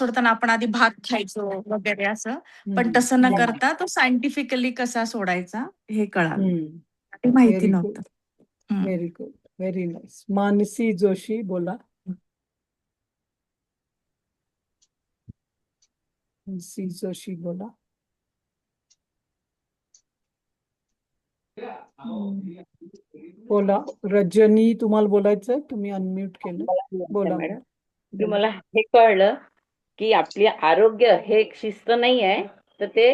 सोडताना आपण आधी भात खायचो वगैरे असं, पण तसं न करता तो सायंटिफिकली कसा सोडायचा हे कळालं. ते माहिती व्हेरी गुड, नव्हतं. Very good, very nice. Mansi Joshi बोला. मानसी जोशी बोला. बोला. रजनी तुम्हाला बोलायचंय, तुम्ही अनम्यूट केलं. बोला मॅडम, की मला हे कळलं की आपले आरोग्य हे एक शिस्त नाही आहे, तर ते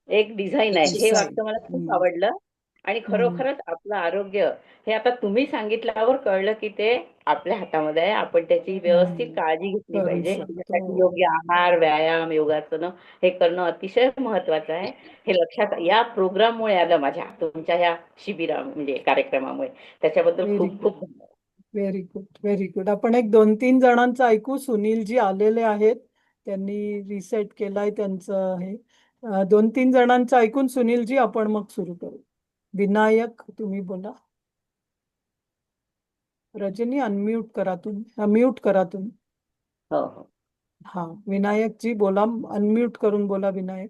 एक डिझाईन आहे. हे वाक्य मला खूप आवडलं. आणि खरोखरच आपलं आरोग्य हे आता तुम्ही सांगितल्यावर कळलं की ते आपल्या हातामध्ये आहे. आपण त्याची व्यवस्थित काळजी घेतली पाहिजे. त्यासाठी योग्य आहार, व्यायाम, योगासनं हे करणं अतिशय महत्वाचं आहे. हे लक्षात या प्रोग्राममुळे आलं माझ्या, तुमच्या ह्या शिबिरा म्हणजे कार्यक्रमामुळे. त्याच्याबद्दल खूप खूप धन्यवाद. Very good, very good. आपण एक 2-3 जणांचं ऐकू. सुनीलजी आलेले आहेत, त्यांनी रिसेट केलाय त्यांचं हे. 2-3 जणांचं ऐकून सुनीलजी आपण मग सुरू करू. विनायक तुम्ही बोला. रजनी अनम्यूट करा तुम्ही, म्यूट करा तुम्ही. हो हो. हा, विनायक जी बोला, अनम्यूट करून बोला विनायक.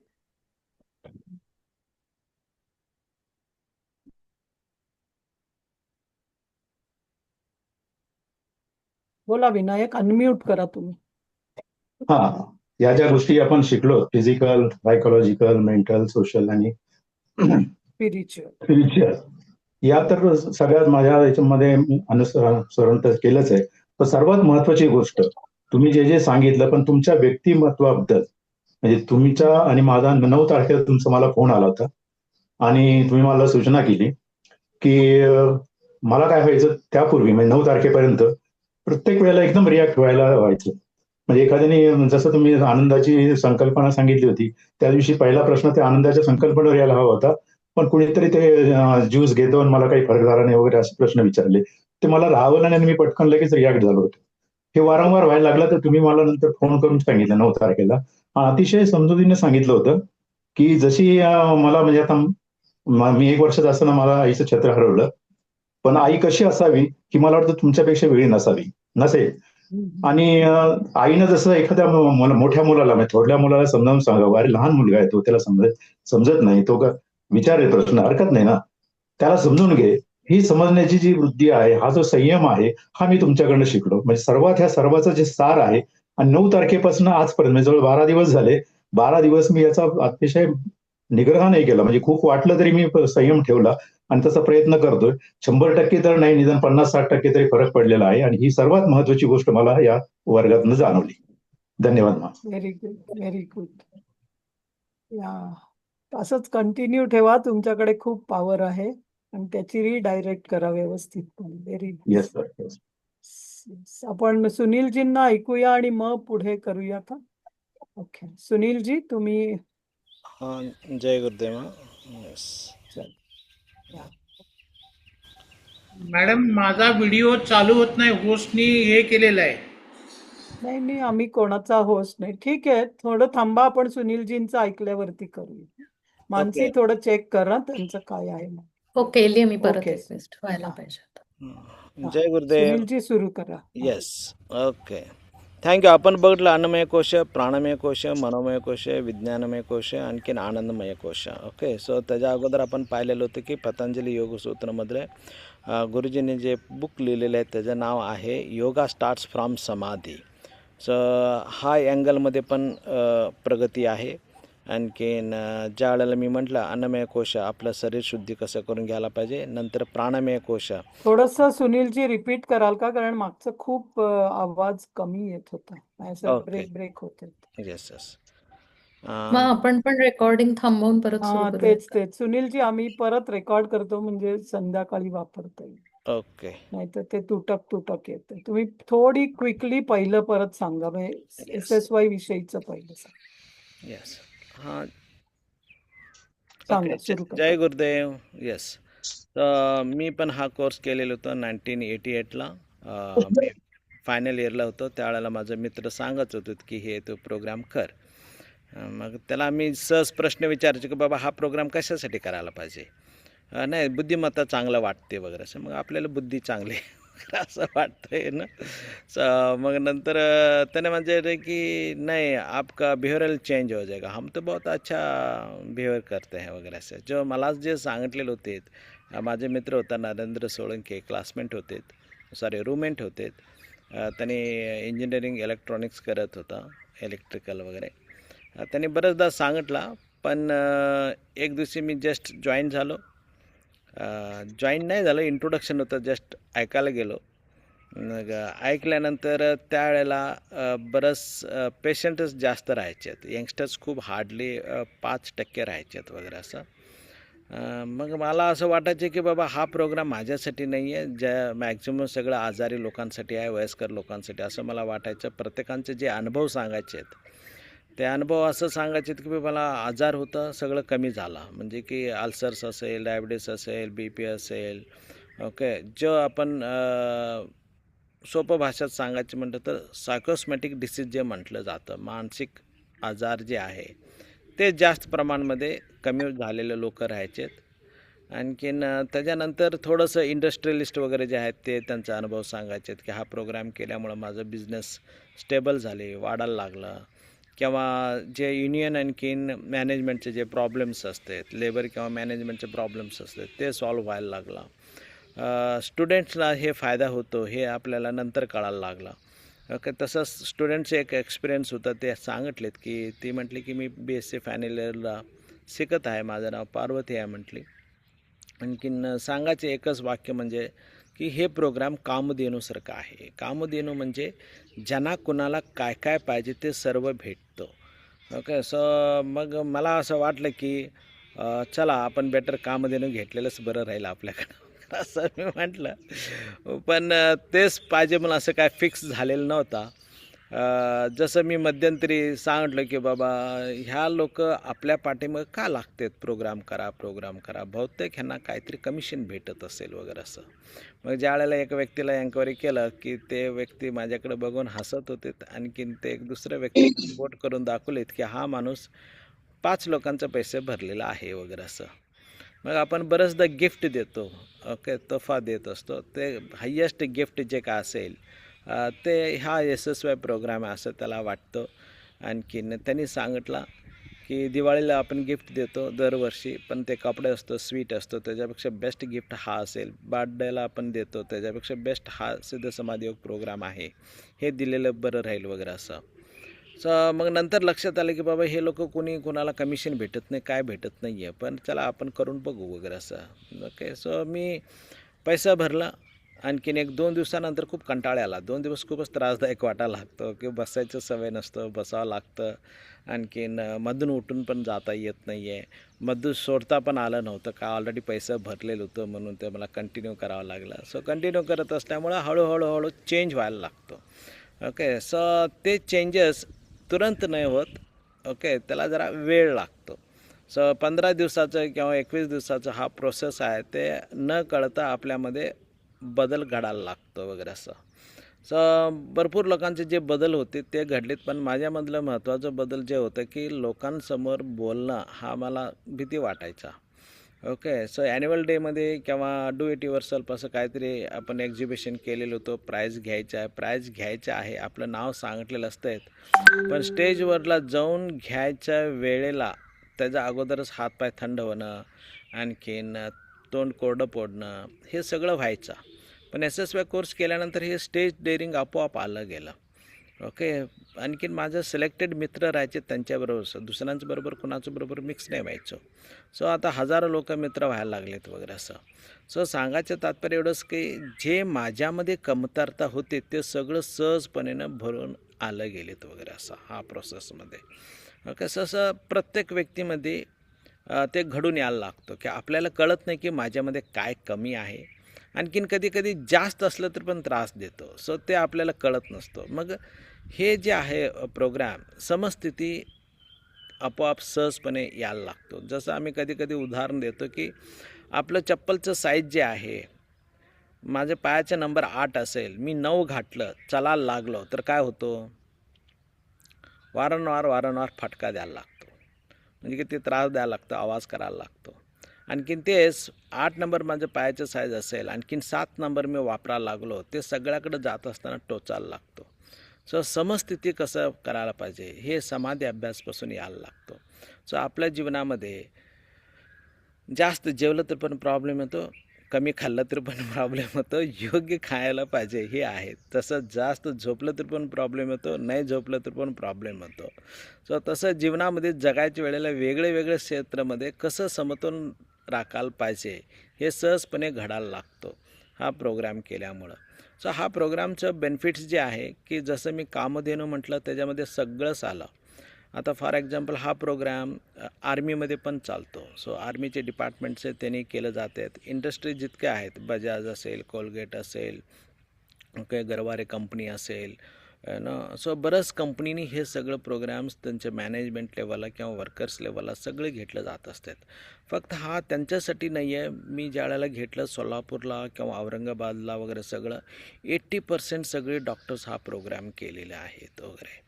बोला विनायक, अनम्यूट करा तुम्ही. हा, या ज्या गोष्टी आपण शिकलो, फिजिकल, सायकोलॉजिकल, मेंटल, सोशल आणि स्पिरिच्युअल, या तर सगळ्यात माझ्या याच्यामध्ये अनुसरण तर केलंच आहे. तर सर्वात महत्वाची गोष्ट तुम्ही जे जे सांगितलं, पण तुमच्या व्यक्तिमत्वाबद्दल, म्हणजे तुमच्या आणि माझा 9 तारखेला तुमचा मला फोन आला होता आणि तुम्ही मला सूचना केली की मला काय व्हायचं त्यापूर्वी, म्हणजे 9 तारखेपर्यंत प्रत्येक वेळेला एकदम रिॲक्ट व्हायचं. म्हणजे एखाद्याने जसं तुम्ही आनंदाची संकल्पना सांगितली होती, त्या दिवशी पहिला प्रश्न त्या आनंदाच्या संकल्पनेवर यायला हवा होता, पण कुणीतरी ते ज्यूस घेतो आणि मला काही फरक झाला नाही वगैरे असे प्रश्न विचारले. ते मला राहवलं नाही, मी पटकन लगेच रिॲक्ट झालो होतो. हे वारंवार व्हायला लागलं, तर तुम्ही मला नंतर फोन करून सांगितलं 9 तारखेला. अतिशय समजुतीने सांगितलं होतं की जशी मला म्हणजे आता मी 1 वर्षाचा असताना मला आईचं छत्र हरवलं, पण आई कशी असावी की मला वाटतं तुमच्यापेक्षा वेगळी नसेल. आणि आईनं जसं एखाद्या मोठ्या मुलाला, म्हणजे थोरल्या मुलाला समजावून सांगावं, अरे लहान मुलगा आहे तो, त्याला समजत नाही, तो का विचार प्रश्न, हरकत नाही ना, त्याला समजून घे, ही समजण्याची जी वृत्ती आहे, हा जो संयम आहे, हा मी तुमच्याकडनं शिकलो. म्हणजे सर्वात ह्या सर्वाचं जे सार आहे. आणि 9 तारखेपासून आजपर्यंत म्हणजे जवळ 12 दिवस झाले. 12 दिवस मी याचा अतिशय निग्रह नाही केला, म्हणजे खूप वाटलं तरी मी संयम ठेवला आणि तसा प्रयत्न करतोय. 100% तर नाही, निदान 50-60% तरी फरक पडलेला आहे. आणि ही सर्वात महत्वाची गोष्ट मला या वर्गातनं जाणवली. धन्यवाद. Very good, very good. असंच कंटिन्यू ठेवा, तुमच्याकडे खूप पॉवर आहे आणि त्याची रिडायरेक्ट करा व्यवस्थितपणे. Very good. Yes sir. आपण सुनीलजींना ऐकूया आणि मग पुढे करूया का? ओके, सुनीलजी तुम्ही. जय गुरुदेव. मॅडम, माझा व्हिडिओ चालू होत नाही, होस्टनी हे केलेलं आहे. नाही, आम्ही कोणाचा होस्ट नाही. ठीक आहे, थोडं थांबा, आपण सुनीलजींचं ऐकल्यावरती करूया. मानसी थोडं चेक करा त्यांचं काय आहे. हो, केली मी परत रिक्वेस्ट, व्हायला पाहिजे. जय गुरुदेव. सुनीलजी सुरू करा. Yes, okay, thank you. आपण बघितलं अन्नमय कोश, प्राणमय कोश, मनोमय कोश, विज्ञानमय कोश, आणखीन आनंदमय कोश. ओके, सो त्याच्या अगोदर आपण पाहिलेलं होतं की पतंजली योगसूत्रमधले गुरुजींनी जे बुक लिहिलेलं आहे त्याचं नाव आहे योगा स्टार्ट्स फ्रॉम समाधी. सो हा अँगलमध्ये पण प्रगती आहे. आणखीन ज्या वेळेला मी म्हटलं अन्नमय कोश, आपलं शरीर शुद्धी कसं करून घ्यायला पाहिजे, नंतर प्राणमय कोश. थोडंसं सुनीलजी रिपीट कराल का, कारण मागचं खूप आवाज कमी येत होता, ब्रेक होते. Yes yes. मग आपण पण रेकॉर्डिंग थांबवून परत सुरू करूया. तेच सुनीलजी, आम्ही परत रेकॉर्ड करतो, म्हणजे संध्याकाळी वापरता येईल. ओके, नाहीतर ते तुटक येते. तुम्ही थोडी क्विकली पहिलं परत सांगा, म्हणजे SSY विषयीचं पहिलं सांगा. येस, हां, सांगा, सुरू करा. जय गुरुदेव. येस, तर मी पण हा कोर्स केलेला होता 1988ला. मी फायनल इयरला होतो. त्यावेळेला माझा मित्र सांगत होतो की हे तो प्रोग्राम कर. मग त्याला मी सहज प्रश्न विचारायचे की बाबा हा प्रोग्राम कशासाठी करायला पाहिजे. नाही, बुद्धिमत्ता चांगलं वाटते वगैरे असं. मग आपल्याला बुद्धी चांगली असं वाटतंय ना. मग नंतर त्याने म्हणजे की नहीं आपका बिहेवियरल चेंज हो जाएगा, हम तो बहुत अच्छा बिहेवियर करते हैं वगैरे असं. जो मला जे सांगितलेले होते माझे मित्र होता नरेंद्र सोळंके, क्लासमेट होते, सॉरी रूममेट होते. त्याने इंजिनिअरिंग इलेक्ट्रॉनिक्स करत होता, इलेक्ट्रिकल वगैरे. त्याने बरेचदा सांगितला, पण एक दिवशी मी जस्ट जॉईन झालो. जॉईन नाही झालं, इंट्रोडक्शन होतं, जस्ट ऐकायला गेलो. मग ऐकल्यानंतर त्यावेळेला बरंच पेशंटच जास्त राहायचे आहेत, यंगस्टर्स खूप हार्डली 5% राहायचे आहेत वगैरे असं. मग मला असं वाटायचं की बाबा हा प्रोग्राम माझ्यासाठी नाही आहे, ज्या मॅक्झिमम सगळं आजारी लोकांसाठी आहे, वयस्कर लोकांसाठी, असं मला वाटायचं. प्रत्येकांचे जे अनुभव सांगायचे आहेत ते अनुभव असं सांगायचे की मला आजार होता, सगळं कमी झाला. म्हणजे की अल्सर्स असेल, डायबिटीस असेल, BP असेल, ओके. जो आपण सोपं भाषेत सांगायचं म्हटलं तर सायकोसोमॅटिक डिसीज जे म्हटलं जातं, मानसिक आजार जे आहे ते जास्त प्रमाणामध्ये कमी झालेले लोक राहायचे. आणखीन त्याच्यानंतर थोडंसं इंडस्ट्रियलिस्ट वगैरे जे आहेत ते त्यांचा अनुभव सांगायचे की हा प्रोग्राम केल्यामुळं माझं बिझनेस स्टेबल झाले, वाढायला लागलं. किंवा जे युनियन आणखीन मॅनेजमेंटचे जे प्रॉब्लेम्स असतात, लेबर किंवा मॅनेजमेंटचे प्रॉब्लेम्स असतात, ते सॉल्व्ह व्हायला लागला. स्टुडंट्सला हे फायदा होतो हे आपल्याला नंतर कळायला लागला. ओके. तसंच स्टुडंटचे एक एक्सपिरियन्स होता, ते सांगितलेत की ती म्हटली की मी BSc फायनल इयरला शिकत आहे, माझं नाव पार्वती आहे म्हटली. आणखीन सांगायचे एकच वाक्य म्हणजे की हे प्रोग्राम कामधेनूसारखं आहे. कामधेनू म्हणजे ज्यांना कुणाला काय काय पाहिजे ते सर्व भेटतं. ओके. मग मला असं वाटलं की चला आपण बेटर कामधेनू घेतलेलंच बरं राहील आपल्याकडं असं मी म्हटलं. पण तेच पाहिजे म्हणून असं काय फिक्स झालेलं नव्हता. जसं मी मध्यंतरी सांगितलं की बाबा ह्या लोक आपल्या पाठीमागं का लागतात, प्रोग्राम करा, बहुतेक ह्यांना काहीतरी कमिशन भेटत असेल वगैरे असं. मग ज्यावेळेला एका व्यक्तीला एन्क्वायरी केलं की ते व्यक्ती माझ्याकडे बघून हसत होते. आणखीन ते एक दुसऱ्या व्यक्ती बोट करून दाखवलेत की हा माणूस 5 लोकांचे पैसे भरलेला आहे वगैरे असं. मग आपण बरेचदा गिफ्ट देतो, ओके, तोफा देत असतो. ते हायेस्ट गिफ्ट जे काय असेल ते हा यशस्वी प्रोग्राम आहे असं त्याला वाटतं. आणखीन त्यांनी सांगितलं की दिवाळीला आपण गिफ्ट देतो दरवर्षी, पण ते कपडे असतो, स्वीट असतो, त्याच्यापेक्षा बेस्ट गिफ्ट हा असेल. बर्थडेला आपण देतो, त्याच्यापेक्षा बेस्ट हा सिद्ध समाजयोग प्रोग्राम आहे, हे दिलेलं बरं राहील वगैरे असं. मग नंतर लक्षात आलं की बाबा हे लोक कोणाला कमिशन भेटत नाही, काय भेटत नाही आहे, पण चला आपण करून बघू वगैरे असं. ओके. मी पैसा भरला. आणखीन 1-2 दिवसानंतर खूप कंटाळा आला. 2 दिवस खूपच त्रासदायक वाटायला लागतं की बसायचं सवय नसतं, बसावं लागतं. आणखीन मधून उठून पण जाता येत नाही आहे, मधून सोडता पण आलं नव्हतं का ऑलरेडी पैसा भरलेलं होतं, म्हणून ते मला कंटिन्यू करावं लागलं. कंटिन्यू करत असल्यामुळं हळूहळू चेंज व्हायला लागतो. ओके. ते चेंजेस तुरंत नाही होत, ओके, त्याला जरा वेळ लागतो. 15 दिवसाचं किंवा 21 दिवसाचा हा प्रोसेस आहे, ते न कळता आपल्यामध्ये बदल घडायला लागतो वगैरे असं. भरपूर लोकांचे जे बदल होते ते घडलेत, पण माझ्यामधलं महत्त्वाचं बदल जे होतं की लोकांसमोर बोलणं हा मला भीती वाटायचा. ओके. ॲन्युअल डेमध्ये किंवा डू इट युअरसेल्फ असं काहीतरी आपण एक्झिबिशन केलेलं होतं, प्राईज घ्यायचं आहे, आपलं नाव सांगितलेलं असतं, पण स्टेजवरला जाऊन घ्यायच्या वेळेला त्याच्या अगोदरच हातपाय थंड होणं, आणखीन तोंड कोरडं पडणं, हे सगळं व्हायचं. पण SSY कोर्स केल्यानंतर हे स्टेज डेअरिंग आपोआप आलं गेलं. ओके. आणखीन माझं सिलेक्टेड मित्र राहायचे, त्यांच्याबरोबर दुसऱ्यांच्याबरोबर कुणाच्या बरोबर मिक्स नाही व्हायचो. आता हजारो लोक मित्र व्हायला लागलेत वगैरे असं. सांगायचं तात्पर्य एवढंच की जे माझ्यामध्ये कमतरता होते ते सगळं सहजपणेनं भरून आलं गेलेत वगैरे असं हा प्रोसेसमध्ये. ओके. प्रत्येक व्यक्तीमध्ये ते घडून यायला लागतं की आपल्याला कळत नाही की माझ्यामध्ये काय कमी आहे. आणखीन कधी जास्त असलं तर पण त्रास देतो, ते आपल्याला कळत नसतं. मग हे जे आहे प्रोग्राम समस्थिती आपोआप सहजपणे यायला लागतो. जसं आम्ही कधी उदाहरण देतो की आपलं चप्पलचं साईज जे आहे, माझ्या पायाचा नंबर 8 असेल, मी 9 घातलं, चालायला लागलो तर काय होतं, वारंवार फटका द्यायला लागतो, म्हणजे किती त्रास द्यायला लागतो, आवाज करायला लागतो. आणखीन तेच 8 नंबर माझं पायाचं साईज असेल, आणखीन 7 नंबर मी वापरायला लागलो, ते सगळ्याकडे जात असताना टोचायला लागतो. सो समस्थिती कसं करायला पाहिजे हे समाधी अभ्यासपासून यायला लागतो. सो आपल्या जीवनामध्ये जास्त जेवलं तर पण प्रॉब्लेम येतो, कमी खाल्लं तर पण प्रॉब्लेम होतो, योग्य खायला पाहिजे हे आहे. तसं जास्त झोपलं तर पण प्रॉब्लेम येतो, नाही झोपलं तर पण प्रॉब्लेम होतो. सो तसं जीवनामध्ये जगायच्या वेळेला वेगळे क्षेत्रामध्ये कसं समतोल राखायला पाहिजे हे सहजपणे घडायला लागतो हा प्रोग्राम केल्यामुळं. सो हा प्रोग्रामचं बेनिफिट्स जे आहे की जसं मी कामधेनू म्हटलं त्याच्यामध्ये सगळंच आलं. आता फॉर एक्झाम्पल हा प्रोग्राम आर्मीमध्ये पण चालतो. सो आर्मीचे डिपार्टमेंट्स त्यांनी केलं जाते. इंडस्ट्री जितके आहेत, बजाज असेल, कोलगेट असेल, ओके, गरवारे कंपनी असेल ना, सो बरंच कंपनीनी हे सगळं प्रोग्राम्स त्यांच्या मॅनेजमेंट लेवलला किंवा वर्कर्स लेवलला सगळे घेतलं जात असतात. फक्त हा त्यांच्यासाठी नाही आहे. मी ज्या वेळेला घेतलं सोलापूरला किंवा औरंगाबादला वगैरे सगळं 80% सगळे डॉक्टर्स हा प्रोग्राम केलेले आहेत वगैरे.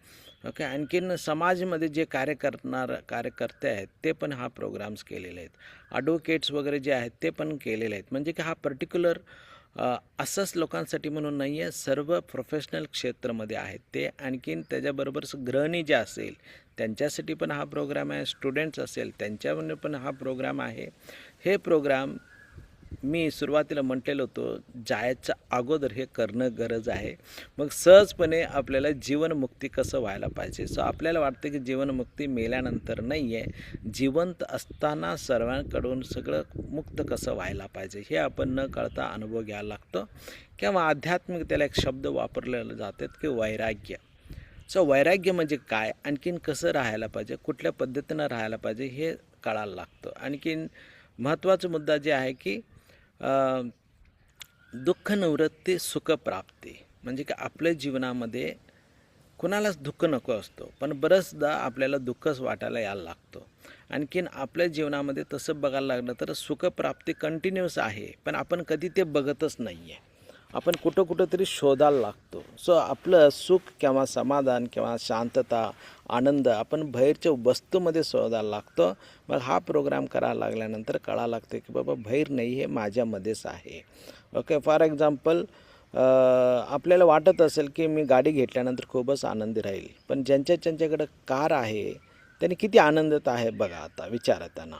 ओके, आणखीन समाजामध्ये जे कार्यकर्ते आहेत ते पण हा प्रोग्राम्स केलेले आहेत. ॲडव्होकेट्स वगैरे जे आहेत ते पण केलेले आहेत. म्हणजे की हा पर्टिक्युलर असंच लोकांसाठी म्हणून नाही आहे, सर्व प्रोफेशनल क्षेत्रामध्ये आहेत ते. आणखीन त्याच्याबरोबर गृहिणी जे असेल त्यांच्यासाठी पण हा प्रोग्राम आहे, स्टुडंट्स असेल त्यांच्यामध्ये पण हा प्रोग्राम आहे. हे प्रोग्राम मी सुरुवातीला म्हटलेलं होतं, जायच्या अगोदर हे करणं गरज आहे. मग सहजपणे आपल्याला जीवनमुक्ती कसं व्हायला पाहिजे. सो आपल्याला वाटतं की जीवनमुक्ती मेल्यानंतर नाही आहे, जिवंत असताना सर्वांकडून सगळं मुक्त कसं व्हायला पाहिजे हे आपण न कळता अनुभव घ्यायला लागतो. किंवा आध्यात्मिक त्याला एक शब्द वापरलेले जातात की वैराग्य. सो वैराग्य म्हणजे काय, आणखीन कसं राहायला पाहिजे, कुठल्या पद्धतीनं राहायला पाहिजे हे कळायला लागतं. आणखीन महत्त्वाचा मुद्दा जे आहे की दुःख निवृत्ती सुखप्राप्ती. म्हणजे की आपल्या जीवनामध्ये कुणालाच दुःख नको असतो, पण बरंचदा आपल्याला दुःखच वाटायला यायला लागतो. आणखीन आपल्या जीवनामध्ये तसं बघायला लागलं तर सुखप्राप्ती कंटिन्यूस आहे, पण आपण कधी ते बघतच नाही आहे. आपण कुठं तरी शोधायला लागतो. सो आपलं सुख किंवा समाधान किंवा शांतता, आनंद आपण बाहेरच्या वस्तूमध्ये शोधायला लागतो. मग हा प्रोग्राम करायला लागल्यानंतर कळायला लागतं की बाबा बाहेर नाही, हे माझ्यामध्येच आहे. ओके, फॉर एक्झाम्पल आपल्याला वाटत असेल की मी गाडी घेतल्यानंतर खूपच आनंदी राहील, पण ज्यांच्याकडं कार आहे त्यांनी किती आनंदित आहे बघा आता विचारा त्यांना.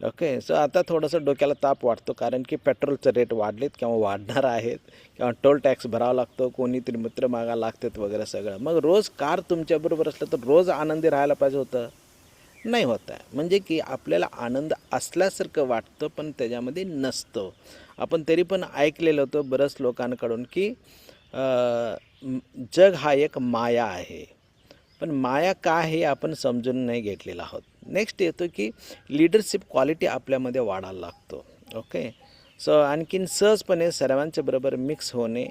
ओके, सो आता थोडंसं डोक्याला ताप वाटतो, कारण की पेट्रोलचे रेट वाढलेत किंवा वाढणार आहेत, किंवा टोल टॅक्स भरावा लागतो, कोणीतरी मित्र मागायला लागतात वगैरे सगळं. मग रोज कार तुमच्याबरोबर असलं तर रोज आनंदी राहायला पाहिजे होतं, नाही होत आहे. म्हणजे की आपल्याला आनंद असल्यासारखं वाटतं पण त्याच्यामध्ये नसतं. आपण तरी पण ऐकलेलं होतं बऱ्याच लोकांकडून की जग हा एक माया आहे, पण माया काय हे आपण समजून नाही घेतलेलं आहोत. नेक्स्ट येतो की लीडरशिप क्वालिटी आपल्यामध्ये वाढायला लागतो. ओके, सो आणखीन सहजपणे सर्वांच्या बरोबर मिक्स होणे,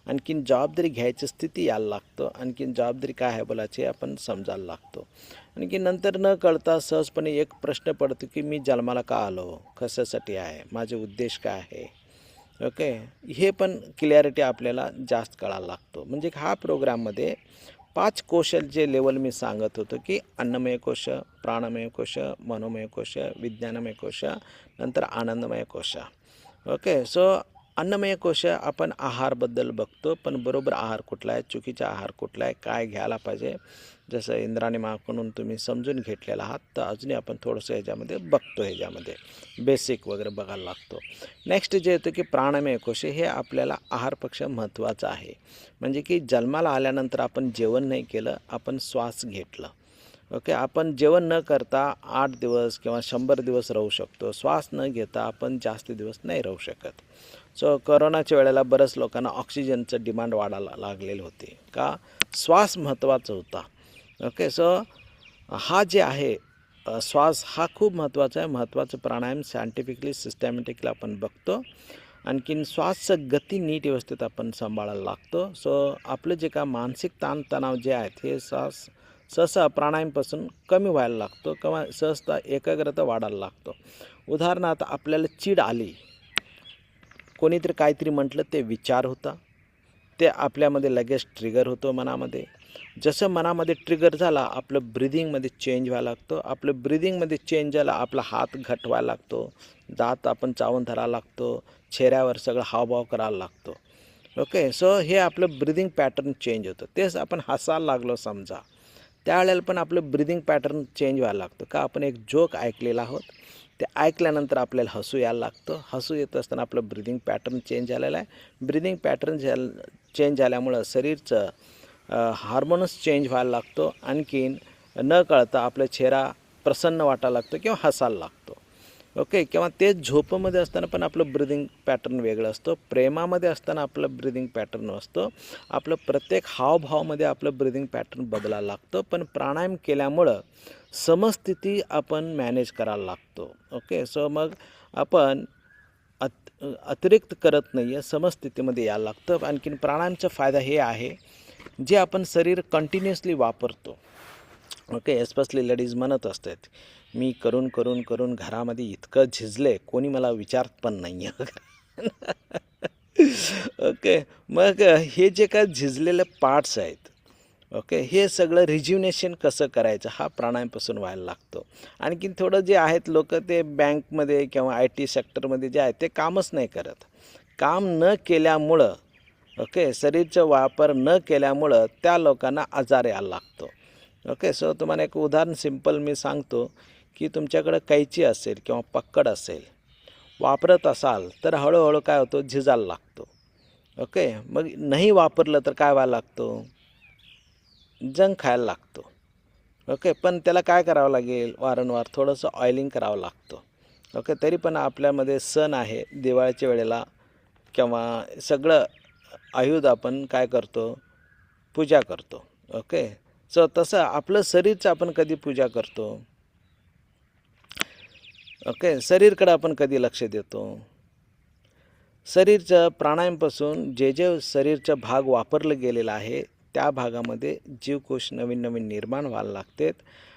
आणखीन जबाबदारी घ्यायची स्थिती यायला लागतं. आणखीन जबाबदारी काय आहे बोलायची आपण समजायला लागतो. आणखी नंतर न कळता सहजपणे एक प्रश्न पडतो की मी जन्माला का आलो, कशासाठी आहे, माझे उद्देश काय आहे. ओके, हे पण क्लिअरिटी आपल्याला जास्त कळायला लागतो. म्हणजे हा प्रोग्राममध्ये 5 कौशल जे लेवल मी सांगत होतो की अन्नमय कोश, प्राणमय कोश, मनोमय कोश, विज्ञानमय कोश, नंतर आनंदमय कोश. ओके, सो अन्नमय कोश आपण आहारबद्दल बघतो, पण बरोबर आहार कुठला आहे, चुकीचा आहार कुठला आहे, काय घ्यायला पाहिजे, जसं इंद्राणी माकडून तुम्ही समजून घेतलेला आहात, तर अजूनही आपण थोडंसं ह्याच्यामध्ये बघतो, ह्याच्यामध्ये बेसिक वगैरे बघायला लागतो. नेक्स्ट जे येतं की प्राणमय कोश, हे आपल्याला आहारपेक्षा महत्त्वाचं आहे. म्हणजे की जन्माला आल्यानंतर आपण जेवण नाही केलं, आपण श्वास घेतलं. ओके, आपण जेवण न करता 8 दिवस किंवा 100 दिवस राहू शकतो, श्वास न घेता आपण जास्त दिवस नाही राहू शकत. सो कोरोनाच्या वेळेला बऱ्याच लोकांना ऑक्सिजनचं डिमांड वाढायला लागलेलं होते का, श्वास महत्त्वाचा होता. ओके, सो हा जे आहे श्वास हा खूप महत्त्वाचा आहे. महत्त्वाचं प्राणायाम सायंटिफिकली सिस्टमॅटिकली आपण बघतो. आणखीन श्वासचं गती नीट व्यवस्थित आपण सांभाळायला लागतो. सो आपलं जे का मानसिक ताणतणाव जे आहेत हे सहसा प्राणायामपासून कमी व्हायला लागतो किंवा सहजता एकाग्रता वाढायला लागतो. उदाहरणार्थ आपल्याला चीड आली, कोणीतरी काहीतरी म्हटलं, ते विचार होता, ते आपल्यामध्ये लगेच ट्रिगर होतो मनामध्ये. जसं मनामध्ये ट्रिगर झाला आपलं ब्रिदिंगमध्ये चेंज व्हायला लागतो. आपलं ब्रिदिंगमध्ये चेंज झाला आपला हात घट व्हायला लागतो, दात आपण चावून धरायला लागतो, चेहऱ्यावर सगळं हावभाव करायला लागतो. ओके, सो हे आपलं ब्रिदिंग पॅटर्न चेंज होतं. तेच आपण हसायला लागलो समजा, त्यावेळेला पण आपलं ब्रिदिंग पॅटर्न चेंज व्हायला लागतं. का आपण एक जोक ऐकलेला आहोत, ते ऐकल्यानंतर आपल्याला हसू यायला लागतं. हसू येत असताना आपलं ब्रिदिंग पॅटर्न चेंज झालेलं आहे. ब्रिदिंग पॅटर्न चेंज झाल्यामुळं शरीरचं हार्मोन्स चेंज व्हायला लागतो. आणखीन न कळता आपला चेहरा प्रसन्न वाटायला लागतो किंवा हसायला लागतो. ओके, किंवा तेच झोपेमध्ये असताना पण आपलं ब्रिदिंग पॅटर्न वेगळं असतं. प्रेमामध्ये असताना आपलं ब्रिदिंग पॅटर्न असतं. आपलं प्रत्येक हावभावामध्ये आपलं ब्रिदिंग पॅटर्न बदलायला लागतं. पण प्राणायाम केल्यामुळं समस्थिती आपण मॅनेज करायला लागतो. ओके, सो मग आपण अतिरिक्त करत नाही आहे, समस्थितीमध्ये यायला लागतं. आणखीन प्राणायामचा फायदा हे आहे, जे आपण शरीर कंटिन्युअसली वापरतो. ओके, एस्पेशली लेडीज म्हणत असतात, मी करून करून करून घरामध्ये इतकं झिजले, कोणी मला विचारत पण नाही आहे. ओके, मग हे जे काय झिजलेले पार्ट्स आहेत, ओके, हे सगळं रिज्युनेशन कसं करायचं हा प्राणायामपासून व्हायला लागतो. आणखीन थोडं जे आहेत लोक ते बँकमध्ये किंवा IT सेक्टरमध्ये जे आहेत ते कामच नाही करत. काम न केल्यामुळं, ओके, शरीरचा वापर न केल्यामुळं त्या लोकांना आजार यायला लागतो. ओके, सो तुम्हाला एक उदाहरण सिम्पल मी सांगतो की तुमच्याकडं कैची असेल किंवा पक्कड असेल, वापरत असाल तर हळूहळू काय होतो, झिजायला लागतो. ओके, मग नाही वापरलं तर काय व्हायला लागतो, जंग खायला लागतो. ओके, पण त्याला काय करावं लागेल, वारंवार थोडंसं ऑइलिंग करावं लागतं. ओके, तरी पण आपल्यामध्ये सण आहे, दिवाळीच्या वेळेला किंवा सगळं आयुध आपण काय करतो, पूजा करतो. ओके, सो तसं आपलं शरीरचं आपण कधी पूजा करतो, ओके, शरीरकडे आपण कधी लक्ष देतो. शरीरचं प्राणायामपासून जे जे शरीरचा भाग वापरलं गेलेला आहे त्या भागामध्ये जीवकोश नवीन नवीन निर्माण व्हायला लागतात.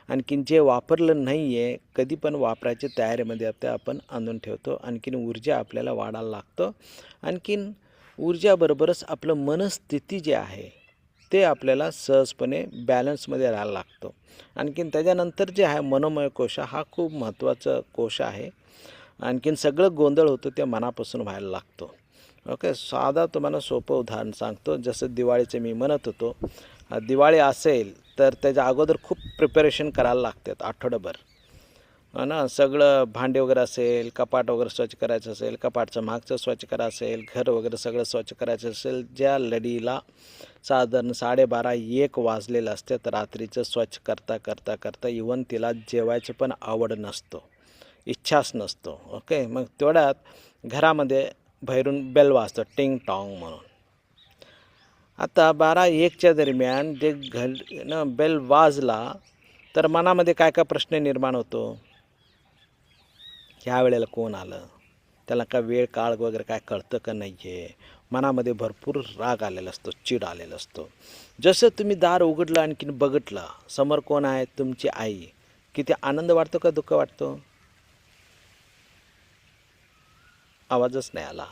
आणखीन जे वापरलं नाही आहे कधी पण वापरायच्या तयारीमध्ये आता आपण आणून ठेवतो. आणखीन ऊर्जा आपल्याला वाढायला लागतं. आणखीन ऊर्जाबरोबरच आपलं मनस्थिती जे आहे ते आपल्याला सहजपणे बॅलन्समध्ये राहायला लागतं. आणखीन त्याच्यानंतर जे आहे मनोमय कोश हा खूप महत्त्वाचा कोश आहे. आणखीन सगळं गोंधळ होतं ते मनापासून व्हायला लागतो. ओके, साधा तुम्हाला सोपं उदाहरण सांगतो. जसं दिवाळीचं मी म्हणत होतो, दिवाळी असेल तर त्याच्या अगोदर खूप प्रिपरेशन करायला लागतात आठवडाभर ना. सगळं भांडे वगैरे असेल, कपाट वगैरे स्वच्छ करायचं असेल, कपाटचं मागचं स्वच्छ करायचं असेल, घर वगैरे सगळं स्वच्छ करायचं असेल. ज्या लेडीला साधारण 12:30-1 वाजलेलं असतात रात्रीचं स्वच्छ करता करता करता, इवन तिला जेवायचं पण आवड नसतो, इच्छाच नसतो. ओके, मग तेवढ्यात घरामध्ये बाहेरून बेल वाजतं, टिंग टॉंग म्हणून. आता 12-1च्या दरम्यान जे बेल वाजला तर मनामध्ये काय काय प्रश्न निर्माण होतो, ह्या वेळेला कोण आलं, त्याला काय वेळ काळ वगैरे काय कळतं का नाही आहे. मनामध्ये भरपूर राग आलेला असतो, चीड आलेला असतो. जसं तुम्ही दार उघडलं आणखीन बघितलं समोर कोण आहे, तुमची आई, किती आनंद वाटतो का दुःख वाटतो, आवाजच नाही आला.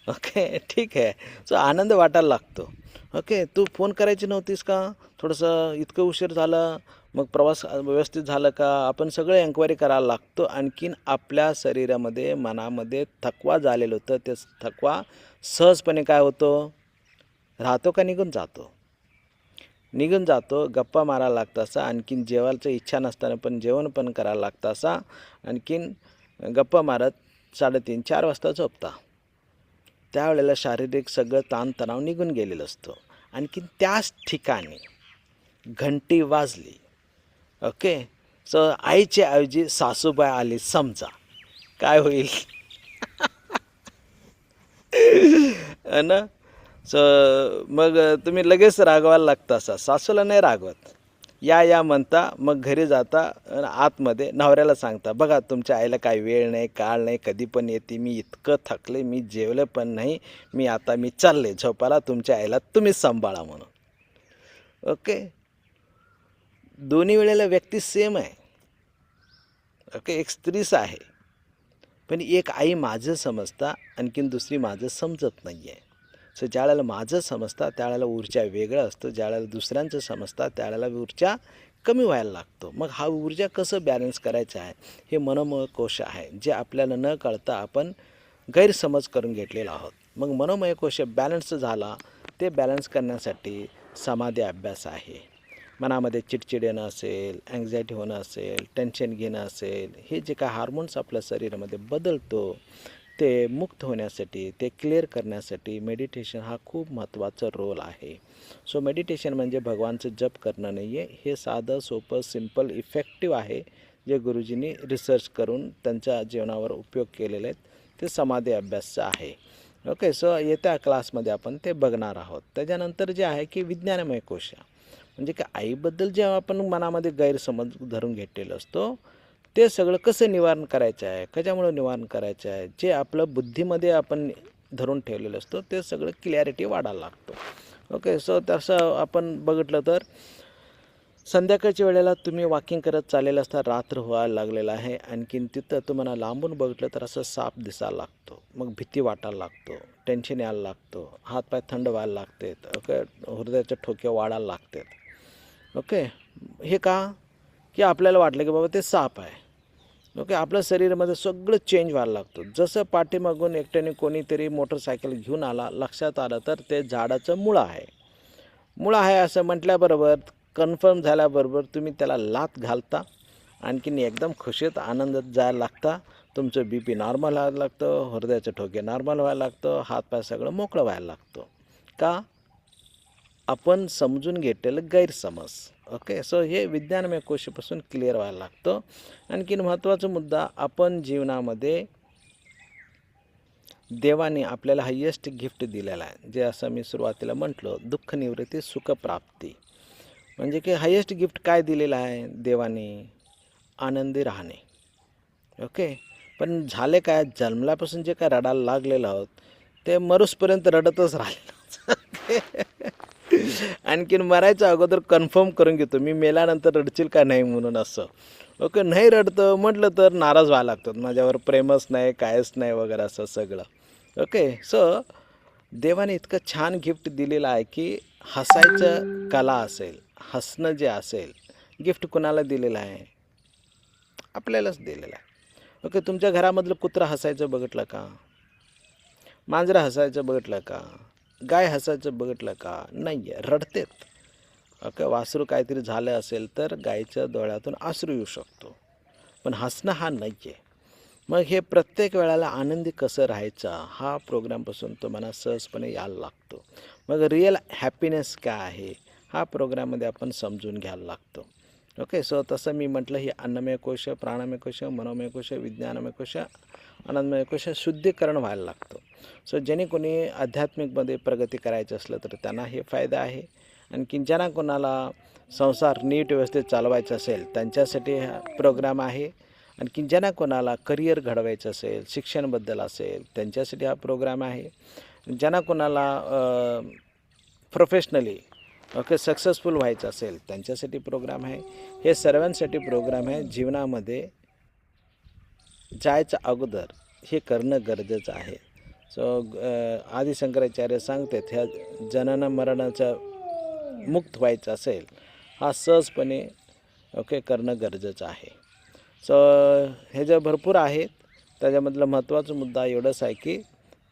ओके, ठीक आहे, सो आनंद वाटायला लागतो. ओके, तू फोन करायची नव्हतीस का, थोडंसं इतकं उशीर झालं, मग प्रवास व्यवस्थित झालं का, आपण सगळं एन्क्वायरी करायला लागतो. आणखीन आपल्या शरीरामध्ये मनामध्ये थकवा झालेलं होतं, ते थकवा सहजपणे काय होतो, राहतो का निघून जातो, निघून जातो. गप्पा मारायला लागतं असा, आणखीन जेवायचं इच्छा नसताना पण जेवण पण करायला लागतं असा. आणखीन गप्पा मारत 3:30-4 वाजता झोपता. त्यावेळेला शारीरिक सगळं ताणतणाव निघून गेलेलं असतं. आणखीन त्याच ठिकाणी घंटी वाजली. ओके, सो आईच्या ऐवजी सासूबाई आली समजा, काय होईल ना. सो मग तुम्ही लगेच रागवायला लागता. असा सासूला नाही रागवत, या म्हणता, मग घरी जाता, आतमध्ये नवऱ्याला सांगता, बघा तुमच्या आईला काही वेळ नाही काळ नाही, कधी पण येते, मी इतकं थकले, मी जेवले पण नाही, मी चालले झोपायला, तुमच्या आईला तुम्हीच सांभाळा म्हणून. ओके, दोन्ही वेळेला व्यक्ती सेम आहे. ओके, एक स्त्रीच आहे, पण एक आई माझं समजता, आणखीन दुसरी माझं समजत नाही आहे. सो ज्यावेळेला माझं समजतं त्यावेळेला ऊर्जा वेगळं असतं, ज्यावेळेला दुसऱ्यांचं समजतं त्यावेळेला ऊर्जा कमी व्हायला लागतो. मग हा ऊर्जा कसं बॅलन्स करायचं आहे हे मनोमय कोश आहे, जे आपल्याला न कळता आपण गैरसमज करून घेतलेला आहोत. मग मनोमय कोश बॅलन्स झाला, ते बॅलन्स करण्यासाठी समाधी अभ्यास आहे. मनामध्ये चिडचिड येणं असेल, अँक्झायटी होणं असेल, टेन्शन घेणं असेल, हे जे काय हार्मोन्स आपल्या शरीरामध्ये बदलतो ते मुक्त होण्यासाठी, ते क्लिअर करण्यासाठी मेडिटेशन हा खूप महत्त्वाचा रोल आहे. सो मेडिटेशन म्हणजे भगवानचं जप करणं नाही आहे, हे साधं सोपं सिम्पल इफेक्टिव्ह आहे, जे गुरुजींनी रिसर्च करून त्यांच्या जीवनावर उपयोग केलेले आहेत. ते समाधी अभ्यासचं आहे. ओके, सो येत्या क्लासमध्ये आपण ते बघणार आहोत. त्याच्यानंतर जे आहे की विज्ञानमय कोश, म्हणजे की आईबद्दल जेव्हा आपण मनामध्ये गैरसमज धरून घेतलेलं असतो ते सगळं कसं निवारण करायचं आहे, कशामुळं निवारण करायचं आहे, जे आपलं बुद्धीमध्ये आपण धरून ठेवलेलं असतो ते सगळं क्लॅरिटी वाढायला लागतो. ओके, सो तसं आपण बघितलं तर संध्याकाळच्या वेळेला तुम्ही वॉकिंग करत चाललेलं असता, रात्र व्हायला लागलेलं आहे, आणखीन तिथं तुम्हाला लांबून बघितलं तर असं साप दिसायला लागतो, मग भीती वाटायला लागतो, टेन्शन यायला लागतो, हातपाय थंड व्हायला लागतात, ओके, हृदयाचे ठोके वाढायला लागतात. ओके, हे का की आपल्याला वाटलं की बाबा ते साप आहे. ओके, आपल्या शरीरामध्ये सगळं चेंज व्हायला लागतं. जसं पाठीमागून एकट्याने कोणीतरी मोटरसायकल घेऊन आला, लक्षात आलं तर ते झाडाचं मुळं आहे. मुळं आहे असं म्हटल्याबरोबर, कन्फर्म झाल्याबरोबर तुम्ही त्याला लाथ घालता, आणखीन एकदम खुशीत आनंदात जायला लागता. तुमचं BP नॉर्मल व्हायला लागतं, हृदयाचे ठोके नॉर्मल व्हायला लागतं, हातपाय सगळं मोकळं व्हायला लागतं. का? आपण समजून घेतलेलं गैरसमज. ओके, सो हे विज्ञानमय कोशापासून क्लिअर व्हायला लागतं. आणखीन महत्त्वाचा मुद्दा, आपण जीवनामध्ये देवाने आपल्याला हायेस्ट गिफ्ट दिलेलं आहे, जे असं मी सुरुवातीला म्हटलं, दुःख निवृत्ती सुखप्राप्ती. म्हणजे की हायेस्ट गिफ्ट काय दिलेलं आहे देवाने? आनंदी राहणे. ओके, पण झाले काय, जन्मल्यापासून जे काय रडायला लागलेलं आहोत ते मरूसपर्यंत रडतच राहिलं. आणखीन मरायच्या अगोदर कन्फर्म करून घेतो मी मेल्यानंतर रडशील का नाही म्हणून असं. ओके, नाही रडतं म्हटलं तर नाराज व्हायला लागतात, माझ्यावर प्रेमच नाही, कायच नाही वगैरे असं सगळं. ओके, सो देवाने इतकं छान गिफ्ट दिलेलं आहे की हसायचं कला असेल, हसणं जे असेल, गिफ्ट कुणाला दिलेलं आहे? आपल्यालाच दिलेलं आहे. ओके, तुमच्या घरामधलं कुत्रं हसायचं बघितलं का? मांजरं हसायचं बघितलं का? गाय हसायचं बघितलं का? नाही आहे, रडतेत. ओके, वासरू काहीतरी झालं असेल तर गायीच्या डोळ्यातून अश्रू येऊ शकतो, पण हसणं हा नाही आहे. मग हे प्रत्येक वेळेला आनंदी कसं राहायचं हा प्रोग्रामपासून तुम्हाला सहजपणे यायला लागतो. मग रिअल हॅपीनेस काय आहे हा प्रोग्राममध्ये आपण समजून घ्यायला लागतो. ओके, सो तसं मी म्हटलं, ही अन्नमय कोश, प्राणमय कोश, मनोमय कोश, विज्ञानमय कोश, आनंदमय कोश शुद्धीकरण व्हायला लागतं. सो ज्याने कोणी आध्यात्मिकमध्ये प्रगती करायची असलं तर त्यांना हे फायदा आहे. आणखीन ज्यांना कोणाला संसार नीट व्यवस्थित चालवायचं असेल त्यांच्यासाठी हा प्रोग्राम आहे. आणखीन ज्यांना कोणाला करिअर घडवायचं असेल, शिक्षणाबद्दल असेल, त्यांच्यासाठी हा प्रोग्राम आहे. ज्यांना कोणाला प्रोफेशनली ओके सक्सेसफुल व्हायचं असेल त्यांच्यासाठी प्रोग्राम आहे. हे सर्वांसाठी प्रोग्राम आहे. जीवनामध्ये जायचं अगोदर हे करणं गरजेचं आहे. सो आदि शंकराचार्य सांगतात, ह्या जनन मरणाचा मुक्त व्हायचं असेल हा सहजपणे ओके करणं गरजेचं आहे. सो हे जे भरपूर आहेत त्याच्यामधला महत्त्वाचा मुद्दा एवढंच आहे की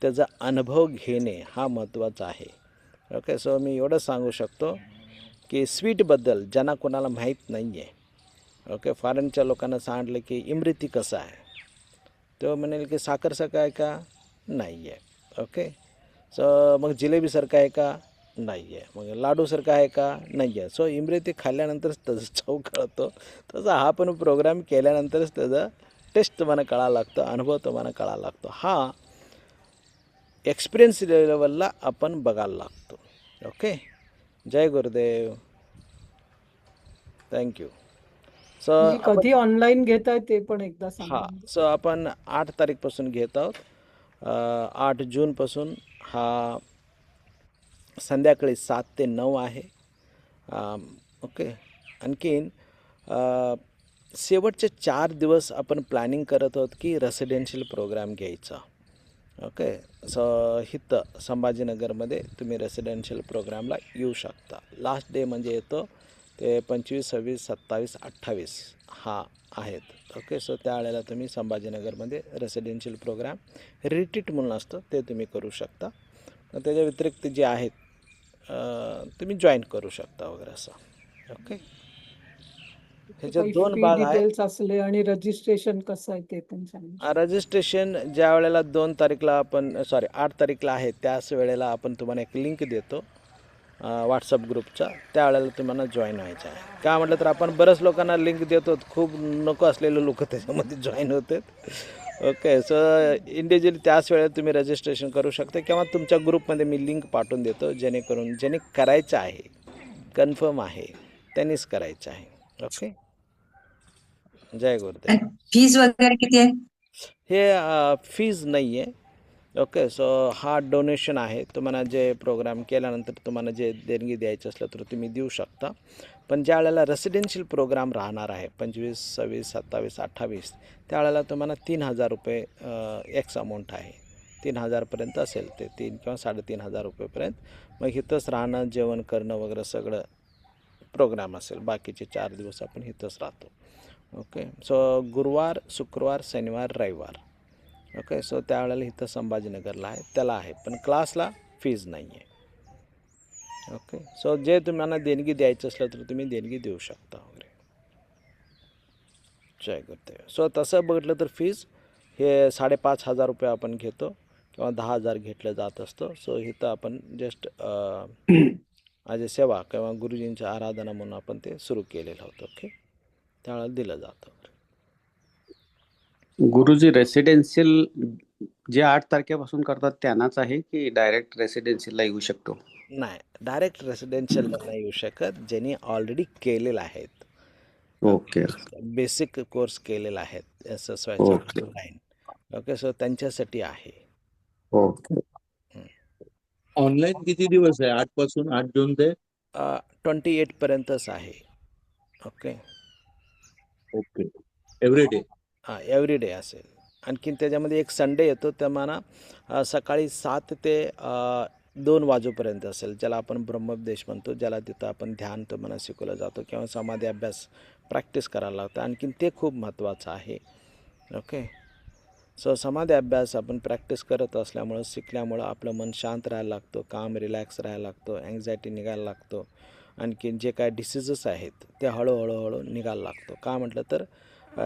त्याचा अनुभव घेणे हा महत्त्वाचा आहे. ओके, सो मी एवढं सांगू शकतो की स्वीटबद्दल ज्यांना कोणाला माहीत नाही आहे, ओके, फॉरेनच्या लोकांना सांगितलं की इमरती कसं आहे, तो म्हणेल की साखरसारखं आहे का? नाही आहे. ओके, सो मग जिलेबीसारखं आहे का? नाही आहे. मग लाडूसारखं आहे का? नाही आहे. सो इमरती खाल्ल्यानंतरच त्याचं चव कळतो. तसा हा पण प्रोग्राम केल्यानंतरच त्याचा टेस्ट तुम्हाला कळायला लागतं, अनुभव तुम्हाला कळायला लागतो. हा एक्सपिरियन्स लेवलला आपण बघायला लागतो. ओके, जय गुरुदेव, थँक्यू. सो कधी ऑनलाईन घेताय ते पण एकदा सांगा. हां, सो आपण 8 तारीखपासून घेत आहोत. 8 जूनपासून हा संध्याकाळी 7 ते 9 आहे. ओके, आणखीन शेवटचे 4 दिवस आपण प्लॅनिंग करत आहोत की रेसिडेन्शियल प्रोग्राम घ्यायचा. ओके. सो इथं संभाजीनगरमध्ये तुम्ही रेसिडेन्शियल प्रोग्रामला येऊ शकता. लास्ट डे म्हणजे येतो ते 25, 26, 27, 28 हा आहेत. ओके. सो त्यावेळेला तुम्ही संभाजीनगरमध्ये रेसिडेन्शियल प्रोग्राम रिट्रीट म्हणून असतं ते तुम्ही करू शकता. त्याच्या व्यतिरिक्त जे आहेत तुम्ही जॉईन करू शकता वगैरे असं. ओके. ह्याच्यात काही 2 फी भाग आहेत. डिटेल्स असले आणि रजिस्ट्रेशन कसं आहे ते पण सांगा. रजिस्ट्रेशन ज्या वेळेला 2 तारीखला आपण 8 तारीखला आहे त्याच वेळेला आपण तुम्हाला एक लिंक देतो व्हॉट्सअप ग्रुपचा. त्यावेळेला तुम्हाला जॉईन व्हायचं आहे. का म्हटलं तर आपण बऱ्याच लोकांना लिंक देतो, खूप नको असलेले लोक त्याच्यामध्ये जॉईन होतात. ओके. सो इंडिव्हिज्युअली त्याच वेळेला तुम्ही रजिस्ट्रेशन करू शकता किंवा तुमच्या ग्रुपमध्ये मी लिंक पाठवून देतो, जेणेकरून ज्याने करायचं आहे, कन्फर्म आहे, त्यांनीच करायचं आहे. ओके. जय गुरुदेव. फीज वगैरे किती आहे? हे फीज नाही आहे. ओके. सो हा डोनेशन आहे. तुम्हाला जे प्रोग्राम केल्यानंतर तुम्हाला जे देणगी द्यायचं असलं तर तुम्ही देऊ शकता. पण ज्या वेळेला रेसिडेन्शियल प्रोग्राम राहणार आहे 25, 26, 27, 28 त्यावेळेला तुम्हाला 3,000 रुपये एक्स अमाऊंट आहे. 3,000पर्यंत असेल ते 3 किंवा 3,500 रुपयेपर्यंत. मग इथंच राहणं, जेवण करणं वगैरे सगळं प्रोग्राम असेल. बाकीचे 4 दिवस आपण इथंच राहतो. ओके. सो गुरुवार, शुक्रवार, शनिवार, रविवार. ओके. सो त्यावेळेला इथं संभाजीनगरला आहे त्याला आहे, पण क्लासला फीज नाही आहे. ओके. सो जे तुम्हाला देणगी द्यायचं असलं तर तुम्ही देणगी देऊ शकता वगैरे. जय गुरुदेव. सो तसं बघितलं तर फीज हे 5,500 रुपये आपण घेतो किंवा 10,000 घेतलं जात असतं. सो इथं आपण जस्ट आज सेवा किंवा गुरुजींच्या आराधना म्हणून आपण ते सुरू केलेलं होतं. ओके. त्यावेळेला दिलं जातं. गुरुजी रेसिडेन्शियल जे 8 तारखेपासून करतात त्यांनाच आहे की डायरेक्ट रेसिडेन्शियलला येऊ शकतो? नाही, डायरेक्ट रेसिडेन्शियलला नाही येऊ शकत. ज्यांनी ऑलरेडी केलेलं आहेत, ओके बेसिक कोर्स केलेला आहे SSY okay online. Okay. So त्यांच्यासाठी आहे. ओके. ऑनलाईन किती दिवस आहे? 8 पासून 8 जून ते 28 पर्यंतच आहे. ओके. ओके. Every day. हां, एव्हरी डे असेल. आणखीन त्याच्यामध्ये एक संडे येतो त्यामाना सकाळी 7 ते 2 वाजेपर्यंत असेल, ज्याला आपण ब्रह्मोपदेश म्हणतो, ज्याला तिथं आपण ध्यान तुम्हाला शिकवलं जातो किंवा समाधी अभ्यास प्रॅक्टिस करायला लागतं. आणखीन ते खूप महत्त्वाचं आहे. ओके. सो समाधी अभ्यास आपण प्रॅक्टिस करत असल्यामुळं, शिकल्यामुळं आपलं मन शांत राहायला लागतं, काम रिलॅक्स राहायला लागतो, अँक्झायटी निघायला लागतो. आणखीन जे काय डिसीजेस आहेत ते हळूहळू निघायला लागतो. का म्हटलं तर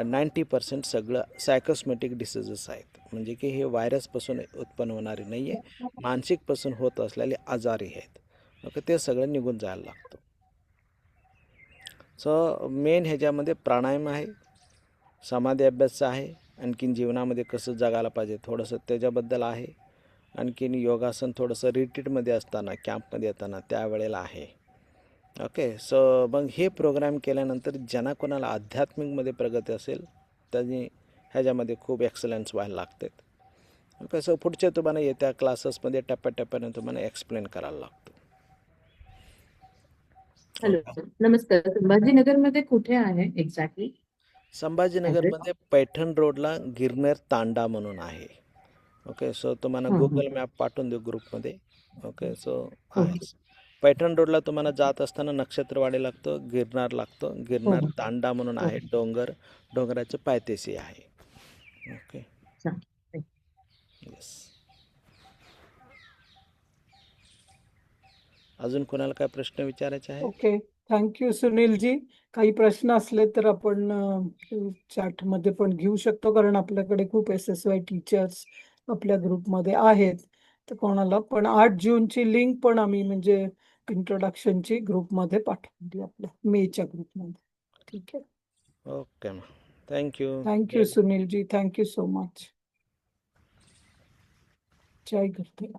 90% सगळं सायकोसोमॅटिक डिसीजेस आहेत. म्हणजे की हे व्हायरसपासून उत्पन्न होणारे नाही आहे, मानसिकपासून होत असलेले आजारी आहेत. ओके. ते सगळं निघून जायला लागतं. सो मेन ह्याच्यामध्ये प्राणायाम आहे, समाधी अभ्यास आहे, आणखीन जीवनामध्ये कसं जगायला पाहिजे थोडंसं त्याच्याबद्दल आहे. आणखीन योगासन थोडंसं रिट्रीटमध्ये असताना, कॅम्पमध्ये येताना त्यावेळेला आहे. ओके. सो मग हे प्रोग्राम केल्यानंतर ज्यांना कोणाला आध्यात्मिकमध्ये प्रगती असेल त्यांनी ह्याच्यामध्ये खूप एक्सलन्स व्हायला लागतात. ओके. सो पुढचे तुम्हाला येत्या क्लासेसमध्ये टप्प्याटप्प्याने तुम्हाला एक्सप्लेन करायला लागतो. हॅलो सर, नमस्कार. संभाजीनगरमध्ये कुठे आहे एक्झॅक्टली? संभाजीनगरमध्ये पैठण रोडला गिरनेर तांडा म्हणून आहे. ओके. सो तुम्हाला हां, गुगल हां. मॅप पाठवून देऊ ग्रुपमध्ये. ओके. So okay. आहे पैठण रोडला तुम्हाला जात असताना नक्षत्रवाडी लागतं, गिरनार लागतं. हो, गिरनार हो. तांडा म्हणून आहे, ओके. डोंगराच्या पायथ्याशी आहे. ओके. चालेल. येस. अजून कोणाला काय प्रश्न विचारायचे आहे? ओके. थँक्यू सुनीलजी. काही प्रश्न असले तर आपण चॅटमध्ये पण घेऊ शकतो, कारण आपल्याकडे खूप SSY टीचर्स आपल्या ग्रुपमध्ये आहेत. तर कोणाला पण 8 जूनची लिंक पण आम्ही म्हणजे इंट्रोडक्शनची ग्रुपमध्ये पाठवली, आपल्या मेच्या ग्रुपमध्ये. ठीक आहे. ओके मग. थँक्यू. थँक्यू सुनीलजी. Thank you so much. जय गुरुदेव.